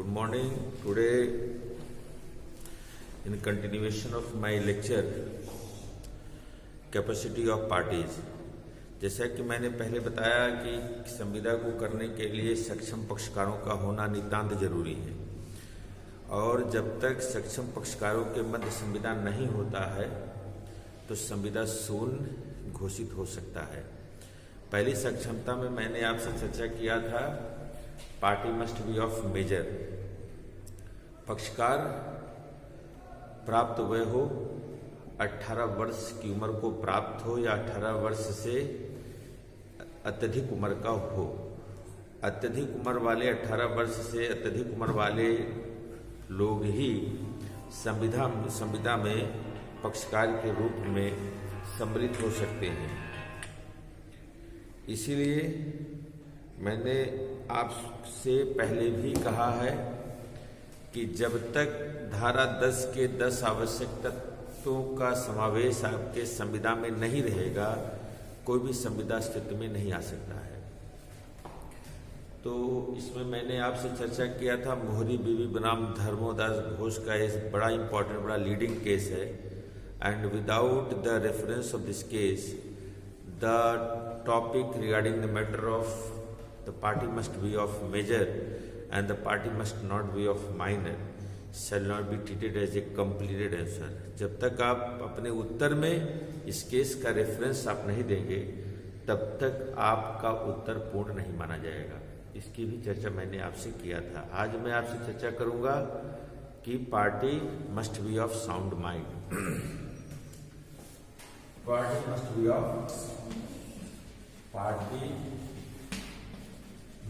morning. Today, in continuation of my lecture, capacity of parties, जैसा कि मैंने पहले बताया कि संविदा को करने के लिए सक्षम पक्षकारों का होना नितांत जरूरी है और जब तक सक्षम पक्षकारों के मध्य संविदा नहीं होता है तो संविदा शून्य घोषित हो सकता है। पहली सक्षमता में मैंने आपसे चर्चा किया था party must be of major. पक्षकार प्राप्त वय हो, 18 वर्ष की उम्र को प्राप्त हो या 18 वर्ष से अत्यधिक उम्र का हो। अत्यधिक उम्र वाले 18 वर्ष से अत्यधिक उम्र वाले लोग ही संविदा में पक्षकार के रूप में सम्मिलित हो सकते हैं। इसीलिए मैंने आपसे पहले भी कहा है कि जब तक धारा 10 के 10 आवश्यक तत्वों का समावेश आपके संविदा में नहीं रहेगा, कोई भी संविदा अस्तित्व में नहीं आ सकता है। तो इसमें मैंने आपसे चर्चा किया था मोहरी बीवी बनाम धर्मोदास घोष का एक बड़ा इंपॉर्टेंट, बड़ा लीडिंग केस है and without the reference of this case the topic regarding the matter of the party must be of major and the party must not be of minor shall not be treated as a completed answer। जब तक आप अपने उत्तर में इस case का reference आप नहीं देंगे तब तक आपका उत्तर पूर्ण नहीं माना जाएगा। इसकी भी चर्चा मैंने आपसे किया था। आज मैं आपसे चर्चा करूंगा कि party must be of sound mind. Party must be of Party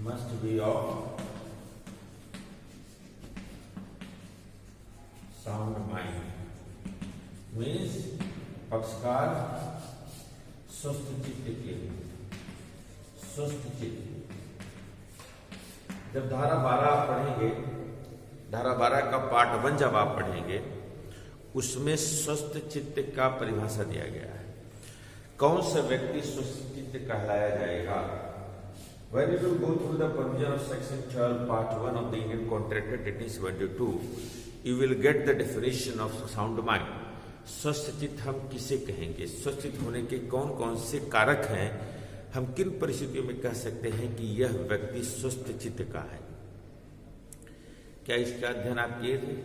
must be of sound mind, means पक्षकार स्वस्थ चित्त के, स्वस्थ चित्त। जब धारा 12 आप पढ़ेंगे, धारा 12 का पार्ट 1 जब आप पढ़ेंगे उसमें स्वस्थ चित्त का परिभाषा दिया गया है। कौन सा व्यक्ति स्वस्थ चित्त कहलाया जाएगा? When you will go through the provision of section 12 part 1 of the Indian Contract Act 1872, you will get the definition of sound mind। स्वस्थ चित्त हम किसे कहेंगे? स्वस्थ चित्त होने के कौन कौन से कारक हैं? हम किन परिस्थितियों में कह सकते हैं कि यह व्यक्ति स्वस्थ चित्त का है? क्या इसका अध्ययन आप किए थे?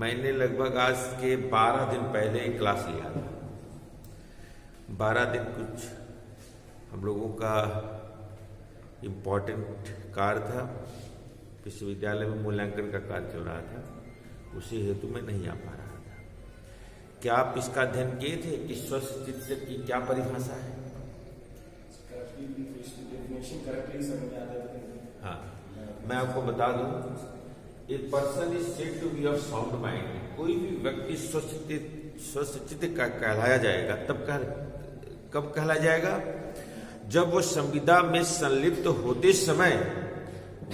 मैंने लगभग आज के 12 दिन पहले एक क्लास लिया था। 12 दिन कुछ हम लोगों का इम्पोर्टेंट कार्य था, विश्वविद्यालय में मूल्यांकन का कार्य चल रहा था, उसी हेतु में नहीं आ पा रहा था। क्या आप इसका अध्ययन किए थे कि स्वस्थ चित्त की क्या परिभाषा है? हाँ, मैं आपको बता दूं, a person is said to be of sound mind. कोई भी व्यक्ति स्वस्थ चित्त का कहलाया जाएगा कब कहलाया जाएगा? जब वो संविदा में संलिप्त होते समय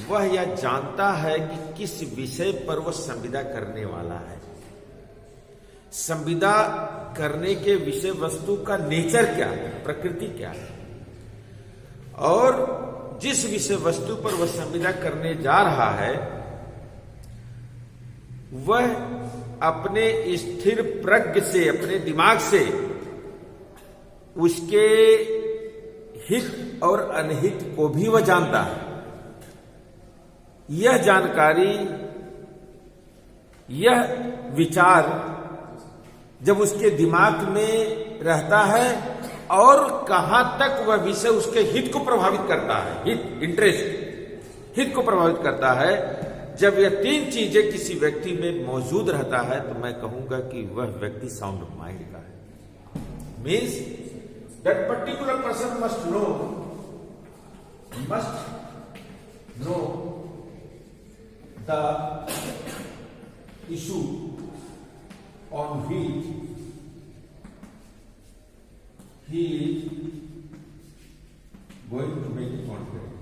वह यह जानता है कि किस विषय पर वह संविदा करने वाला है। संविदा करने के विषय वस्तु का नेचर क्या है, प्रकृति क्या है, और जिस विषय वस्तु पर वह संविदा करने जा रहा है वह अपने स्थिर प्रज्ञ से, अपने दिमाग से उसके हित और अनहित को भी वह जानता है। यह जानकारी, यह विचार जब उसके दिमाग में रहता है और कहां तक वह विषय उसके हित को प्रभावित करता है, हित, इंटरेस्ट, हित को प्रभावित करता है, जब यह 3 चीजें किसी व्यक्ति में मौजूद रहता है तो मैं कहूंगा कि वह व्यक्ति साउंड माइंड का है। Means that particular person must know the issue on which he is going to make a contract।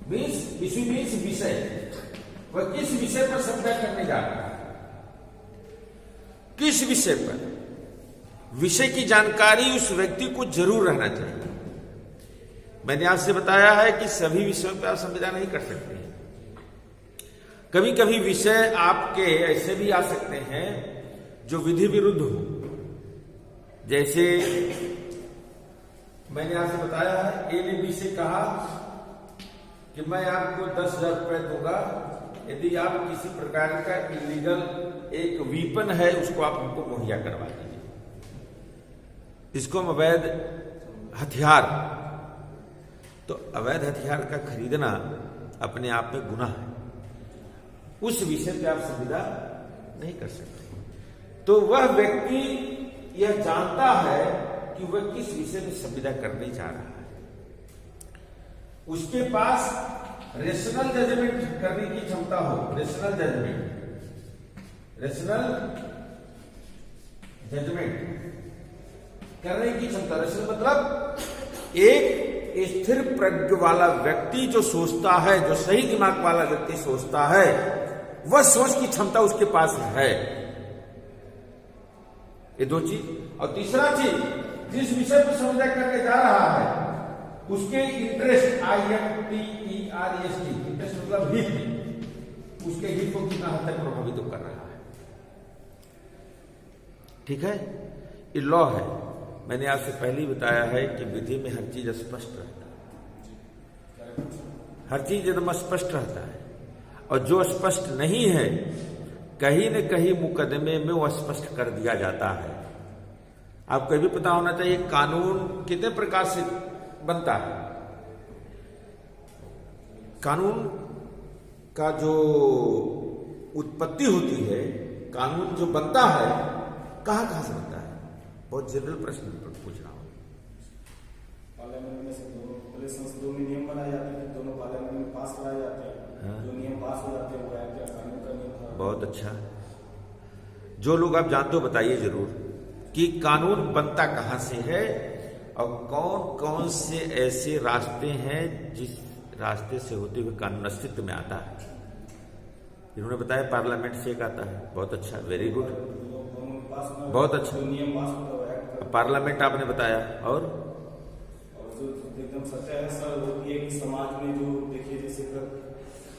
Means issue means विषय। वह किस विषय पर संविदा करने जा रहा है, किस विषय पर, विषय की जानकारी उस व्यक्ति को जरूर रहना चाहिए। मैंने आपसे बताया है कि सभी विषयों पर आप संविदा नहीं कर सकते हैं। कभी कभी विषय आपके ऐसे भी आ सकते हैं जो विधि विरुद्ध हो। जैसे मैंने आपसे बताया है, ए ने बी से कहा कि मैं आपको 10,000 रुपए दूंगा यदि आप किसी प्रकार का इलीगल एक वीपन है उसको आप हमको मुहैया करवा दीजिए। इसको हम अवैध हथियार। तो अवैध हथियार का खरीदना अपने आप में गुनाह है। उस विषय पे आप संविदा नहीं कर सकते। तो वह व्यक्ति यह जानता है कि वह किस विषय में संविदा करने जा रहा है। उसके पास रेशनल जजमेंट करने की क्षमता हो। रेशनल जजमेंट करने की क्षमता। रेशनल मतलब एक स्थिर प्रज्ञ वाला व्यक्ति जो सोचता है, जो सही दिमाग वाला व्यक्ति सोचता है, वह सोच की क्षमता उसके पास है। ये दो चीज। और तीसरा चीज, जिस विषय पर संविदा करने जा रहा है उसके इंटरेस्ट, INTEREST, इंटरेस्ट मतलब हित, उसके हित को कितना हद तक प्रभावित कर रहा है। ठीक है, ये लॉ है। मैंने आपसे पहले ही बताया है कि विधि में हर चीज स्पष्ट रहता है, हर चीज एकदम स्पष्ट रहता है। और जो स्पष्ट नहीं है, कहीं न कहीं मुकदमे में वो स्पष्ट कर दिया जाता है। आपको भी पता होना चाहिए कानून कितने प्रकार से बनता है। कानून का जो उत्पत्ति होती है, कानून जो बनता है, कहां कहां से बनता है? बहुत जनरल प्रश्न पूछ रहा हूं। पार्लियामेंट में से दोनों संसदों में नियम बनाए जाते हैं, दोनों पार्लियामेंट में पास कराए जाते हैं। हाँ। जो नियम पास हो जाते हैं वो एक्ट या कानून का नियम। बहुत अच्छा। जो लोग आप जानते हो बताइए जरूर कि कानून बनता कहां से है और कौन कौन से ऐसे रास्ते हैं जिस रास्ते से होते हुए कानून अस्तित्व में आता है। इन्होंने बताया पार्लियामेंट से एक आता है। बहुत अच्छा, वेरी गुड, बहुत अच्छा। पार्लियामेंट आपने बताया। और जो एकदम सत्य है सर वो ये कि समाज में जो देखिए जैसे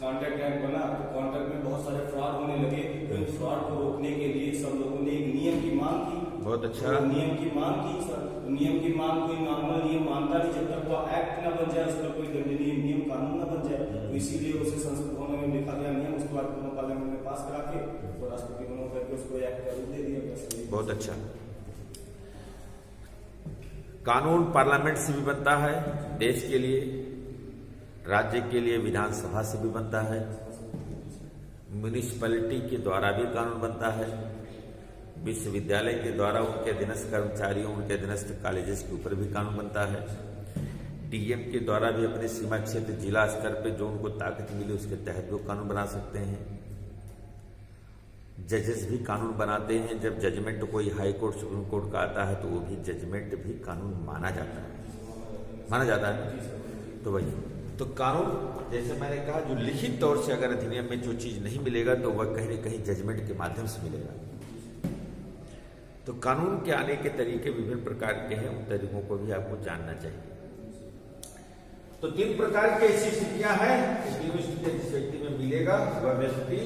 कॉन्ट्रैक्ट एक्ट बना तो कॉन्ट्रैक्ट में बहुत सारे फ्रॉड होने लगे। तो इन फ्रॉड को रोकने के लिए सब लोगों ने एक नियम की मांग की। बहुत अच्छा। तो नियम की मांग की सर। तो नियम की मांग कोई नॉर्मल नियम मानता नहीं जब तक वो एक्ट ना बन जाए, उस पर कोई दंडनीय नियम कानून ना बन जाए। तो इसीलिए उसे संसद भवन में लिखा गया नियम, उसके बाद दोनों पार्लियामेंट में पास करा के तो राष्ट्रपति दोनों करके उसको एक्ट का रूप दे दिया। बहुत अच्छा। कानून पार्लियामेंट से भी बनता है, देश के लिए, राज्य के लिए विधानसभा से भी बनता है, म्यूनिसिपैलिटी के द्वारा भी कानून बनता है, विश्वविद्यालय के द्वारा उनके अधीनस्थ कर्मचारियों, उनके अधीनस्थ कॉलेजेस के ऊपर भी कानून बनता है, डीएम के द्वारा भी अपने सीमा क्षेत्र जिला स्तर पे जो उनको ताकत मिली उसके तहत वो कानून बना सकते हैं। जजेस भी कानून बनाते हैं। जब जजमेंट कोई हाई कोर्ट सुप्रीम कोर्ट का आता है तो वो भी जजमेंट भी कानून माना जाता है। तो वही तो कानून, जैसे मैंने कहा, जो लिखित तौर से अगर अधिनियम में जो चीज नहीं मिलेगा तो वह कहीं न कहीं जजमेंट के माध्यम से मिलेगा। तो कानून के आने के तरीके विभिन्न प्रकार के हैं, उन तरीकों को भी आपको जानना चाहिए। तो 3 प्रकार की ऐसी स्थितियां हैं जिस व्यक्ति में मिलेगा वह व्यक्ति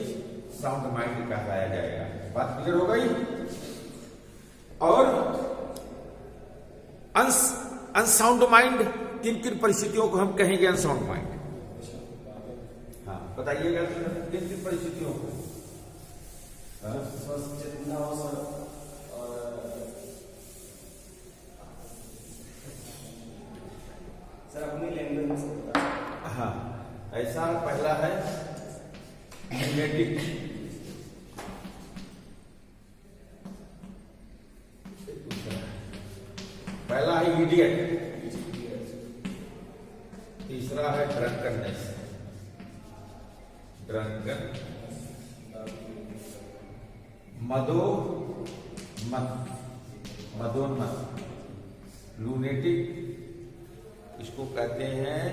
साउंड माइंड कहलाया जाएगा। बात क्लियर हो गई? और अनसाउंड माइंड, किन परिस्थितियों को हम कहेंगे अनसाउंड माइंड? हाँ बताइएगा किन परिस्थितियों को? सर अपनी लैंग्वेज में। हाँ, ऐसा पहला है यूनेटिक, पहला है इडियट, तीसरा है ड्रंकननेस, मदोन्मत, लूनेटिक इसको कहते हैं,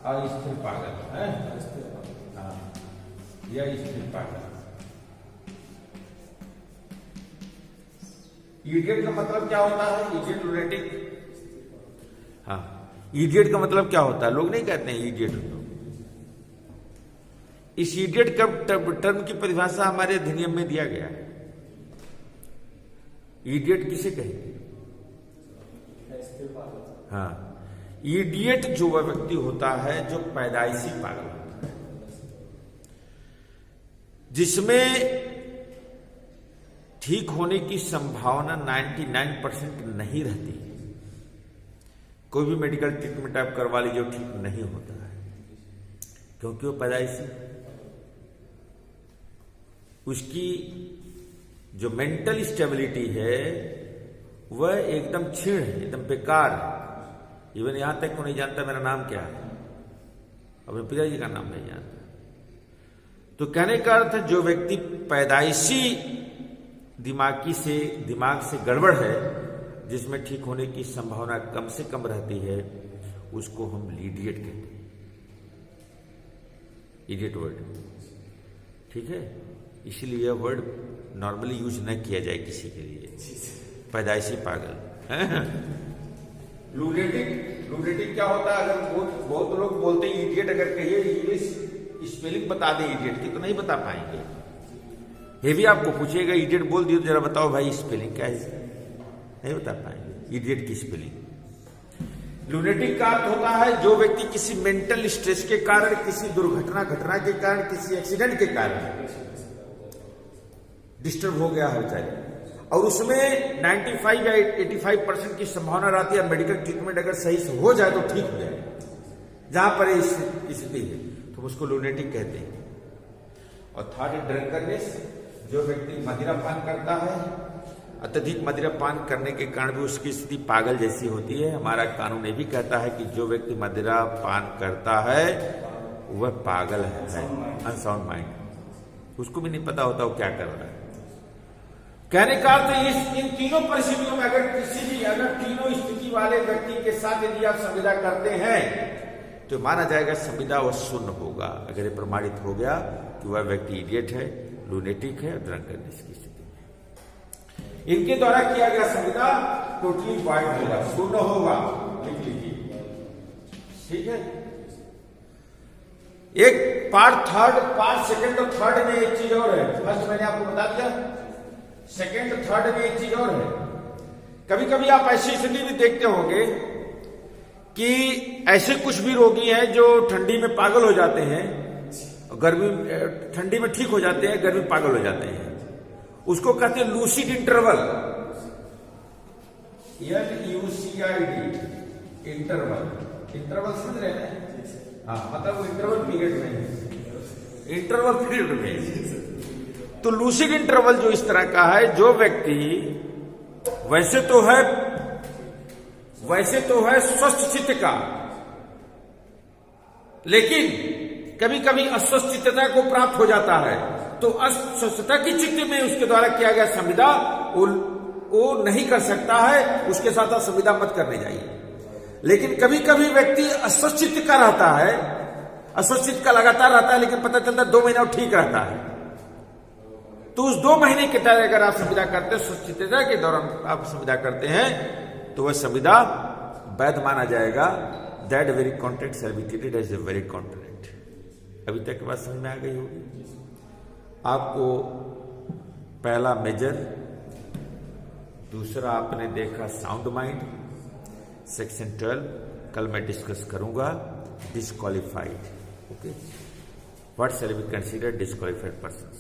अस्थिर पागल है। हाँ, यह स्थिर पागल। इडियट का मतलब क्या होता है? इडियट, लूनेटिक हाँ, इडियट का मतलब क्या होता है? लोग नहीं कहते हैं इडियट हो। इस इडियट का टर्म की परिभाषा हमारे अधिनियम में दिया गया है। इडियट किसे कहेंगे? हाँ, इडियट जो वह व्यक्ति होता है जो पैदाइशी पागल होता है, जिसमें ठीक होने की संभावना 99% नहीं रहती। कोई भी मेडिकल ट्रीटमेंट आप करवा लीजिए, ठीक नहीं होता है, क्योंकि वो पैदाइशी, उसकी जो मेंटल स्टेबिलिटी है वह एकदम क्षीण है, एकदम बेकार है। इवन यहां तक को नहीं जानता मेरा नाम क्या है, अपने पिताजी का नाम नहीं जानता। तो कहने का अर्थ है जो व्यक्ति पैदाइशी दिमाग से गड़बड़ है, जिसमें ठीक होने की संभावना कम से कम रहती है, उसको हम इडियट कहते हैं। इडियट वर्ड, ठीक है, इसलिए यह वर्ड नॉर्मली यूज न किया जाए किसी के लिए। पैदाइशी पागल। लूनेटिक क्या होता है? अगर बहुत लोग बोलते हैं इडियट, अगर कहिए इंग्लिश स्पेलिंग बता दें इडियट की तो नहीं बता पाएंगे। ये भी आपको पूछेगा इडियट बोल दियो तो जरा बताओ भाई स्पेलिंग क्या है, नहीं बता पाएंगे इडियट की स्पेलिंग। लूनेटिक का अर्थ होता है जो व्यक्ति किसी मेंटल स्ट्रेस के कारण, किसी घटना के कारण, किसी एक्सीडेंट के कारण डिस्टर्ब हो गया है बेचारे, और उसमें 95 या 85% की संभावना रहती है मेडिकल ट्रीटमेंट अगर सही से हो जाए तो ठीक हो जाए। जहां पर स्थिति है तो उसको लूनेटिक कहते हैं। और थर्ड है ड्रंकनेस, जो व्यक्ति मदिरापान करता है, अत्यधिक मदिरापान करने के कारण भी उसकी स्थिति पागल जैसी होती है। हमारा कानून ये भी कहता है कि जो व्यक्ति मदिरापान करता है वह पागल है, अनसाउंड माइंड, उसको भी नहीं पता होता वो क्या कर रहा है। कहने का अर्थ इन तीनों परिस्थितियों में अगर तीनों स्थिति वाले व्यक्ति के साथ यदि आप संविदा करते हैं तो माना जाएगा संविदा वह शून्य होगा, अगर ये प्रमाणित हो गया कि वह व्यक्ति इडियट है, लूनेटिक है, ड्रंकनेस की स्थिति में। इनके द्वारा किया गया संविदा टोटली वॉइड होगा, शून्य होगा, लिख लीजिए, ठीक है। एक पार्ट सेकंड और थर्ड में एक चीज और है। फर्स्ट मैंने आपको बता दिया, सेकंड थर्ड में एक चीज और है। कभी कभी आप ऐसी स्थिति भी देखते होंगे कि ऐसे कुछ भी रोगी हैं जो ठंडी में पागल हो जाते हैं, ठंडी में ठीक हो जाते हैं, गर्मी में पागल हो जाते हैं। उसको कहते हैं लूसिड इंटरवल, LUCID इंटरवल समझ रहे हैं? हाँ, मतलब वो इंटरवल पीरियड में। तो लूसिड इंटरवल जो इस तरह का है, जो व्यक्ति वैसे तो है स्वस्थ चित्त का, लेकिन कभी कभी अस्वस्थता को प्राप्त हो जाता है, तो अस्वस्थता की चित्त में उसके द्वारा किया गया संविदा वो नहीं कर सकता है, उसके साथ आप संविदा मत करने जाइए। लेकिन कभी कभी व्यक्ति अस्वस्थ चित्त का रहता है, अस्वस्थ चित्त का लगातार रहता है, लेकिन पता चलता है 2 महीना ठीक रहता है, तो उस 2 महीने के तहत अगर आप संविदा करते हैं, सुचिता के दौरान आप संविदा करते हैं, तो वह संविदा वैध माना जाएगा। That very contract shall be treated as a valid contract. अभी तक बात समझ में आ गई होगी आपको। पहला मेजर, दूसरा आपने देखा साउंड माइंड, सेक्शन 12 कल मैं डिस्कस करूंगा। Disqualified, okay, what shall be considered disqualified persons.